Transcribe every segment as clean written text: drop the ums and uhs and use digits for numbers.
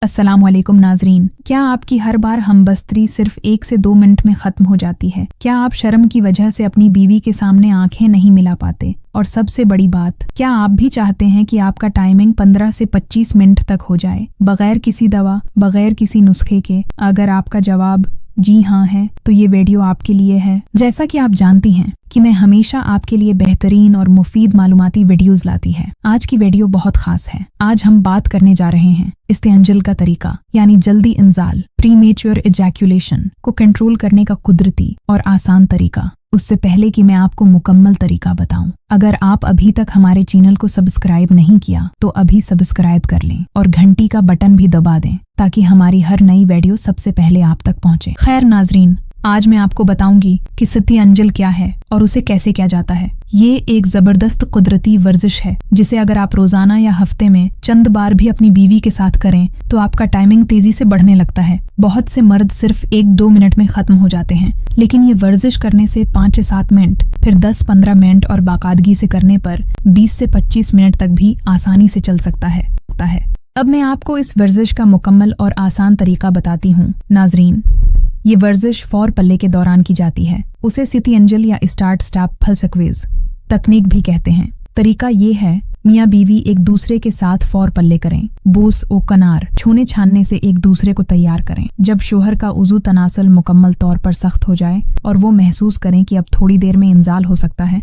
अस्सलाम वालेकुम नाजरीन, क्या आपकी हर बार हमबस्तरी सिर्फ 1 से 2 मिनट में खत्म हो जाती है? क्या आप शर्म की वजह से अपनी बीवी के सामने आंखें नहीं मिला पाते? और सबसे बड़ी बात, क्या आप भी चाहते हैं कि आपका टाइमिंग 15 से 25 मिनट तक हो जाए, बगैर किसी दवा, बगैर किसी नुस्खे के? अगर आपका जवाब जी हाँ है तो ये वीडियो आपके लिए है। जैसा कि आप जानती हैं कि मैं हमेशा आपके लिए बेहतरीन और मुफीद मालूमाती वीडियोस लाती है। आज की वीडियो बहुत खास है। आज हम बात करने जा रहे हैं इस्तेंजल का तरीका, यानी जल्दी इंजाल, प्रीमेच्योर इजैक्यूलेशन को कंट्रोल करने का कुदरती और आसान तरीका। उससे पहले कि मैं आपको मुकम्मल तरीका बताऊं, अगर आप अभी तक हमारे चैनल को सब्सक्राइब नहीं किया तो अभी सब्सक्राइब कर लें और घंटी का बटन भी दबा दें ताकि हमारी हर नई वीडियो सबसे पहले आप तक पहुंचे। खैर नाजरीन, आज मैं आपको बताऊंगी कि इस्तेंजल क्या है और उसे कैसे किया जाता है। ये एक जबरदस्त कुदरती वर्जिश है जिसे अगर आप रोजाना या हफ्ते में चंद बार भी अपनी बीवी के साथ करें तो आपका टाइमिंग तेजी से बढ़ने लगता है। बहुत से मर्द सिर्फ 1-2 मिनट में खत्म हो जाते हैं, लेकिन ये वर्जिश करने से 5 से 7 मिनट, फिर 10-15 मिनट और बाकायदगी से करने पर 20 से 25 मिनट तक भी आसानी से चल सकता है। अब मैं आपको इस वर्जिश का मुकम्मल और आसान तरीका बताती हूँ। नाजरीन, ये वर्जिश 4 पल्ले के दौरान की जाती है। उसे इस्तेंजल या स्टार्ट स्टॉप फलसक्वेज तकनीक भी कहते हैं। तरीका ये है, मियाँ बीवी एक दूसरे के साथ 4 पल्ले करें। बूस ओ कनार छूने छानने से एक दूसरे को तैयार करें। जब शोहर का उज़ू तनासल मुकम्मल तौर पर सख्त हो जाए और वो महसूस करें कि अब थोड़ी देर में इंजाल हो सकता है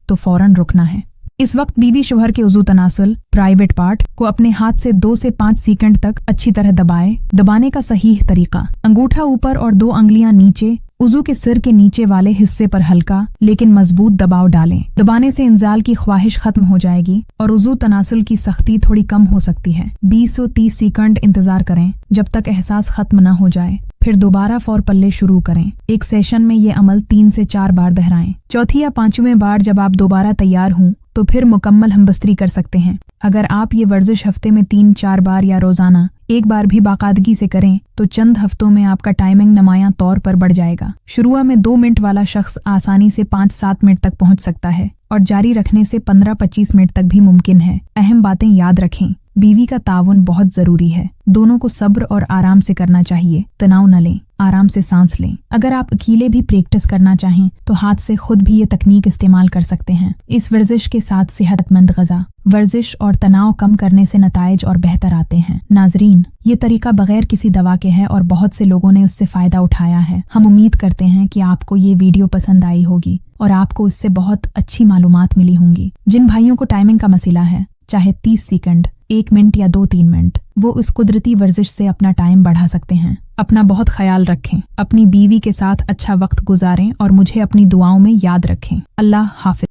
तो फौरन रुकना है। इस वक्त बीवी शोहर के उज़ू तनासल प्राइवेट पार्ट को अपने हाथ से 2 से 5 सेकंड तक अच्छी तरह दबाए। दबाने का सही तरीका, अंगूठा ऊपर और 2 अंगुलियां नीचे, उज़ू के सिर के नीचे वाले हिस्से पर हल्का लेकिन मजबूत दबाव डालें। दबाने से इंजाल की ख्वाहिश खत्म हो जाएगी और उज़ू तनासल की सख्ती थोड़ी कम हो सकती है। 20 से 30 सेकंड इंतजार करें जब तक एहसास खत्म न हो जाए, फिर दोबारा 4 पल्ले शुरू करें। एक सेशन में ये अमल 3 से 4 बार दोहराएं। चौथी या 5वें बार जब आप दोबारा तैयार हों तो फिर मुकम्मल हमबस्तरी कर सकते हैं। अगर आप ये वर्जिश हफ्ते में 3-4 बार या रोजाना 1 बार भी बाकायदगी से करें तो चंद हफ्तों में आपका टाइमिंग नुमायां तौर पर बढ़ जाएगा। शुरुआत में 2 मिनट वाला शख्स आसानी से 5-7 मिनट तक पहुंच सकता है और जारी रखने से 15-25 मिनट तक भी मुमकिन है। अहम बातें याद रखें, बीवी का ताउन बहुत जरूरी है। दोनों को सब्र और आराम से करना चाहिए। तनाव न लें, आराम से सांस लें। अगर आप अकेले भी प्रैक्टिस करना चाहें तो हाथ से खुद भी ये तकनीक इस्तेमाल कर सकते हैं। इस वर्जिश के साथ सेहतमंद ग़िज़ा, वर्जिश और तनाव कम करने से नताइज और बेहतर आते हैं। नाजरीन, ये तरीका बगैर किसी दवा के है और बहुत से लोगों ने उससे फ़ायदा उठाया है। हम उम्मीद करते हैं कि आपको ये वीडियो पसंद आई होगी और आपको इससे बहुत अच्छी मालूमात मिली होंगी। जिन भाइयों को टाइमिंग का मसला है, चाहे 30 सेकंड, 1 मिनट या 2-3 मिनट, वो इस कुदरती वर्जिश से अपना टाइम बढ़ा सकते हैं। अपना बहुत ख्याल रखें, अपनी बीवी के साथ अच्छा वक्त गुजारें और मुझे अपनी दुआओं में याद रखें। अल्लाह हाफिज।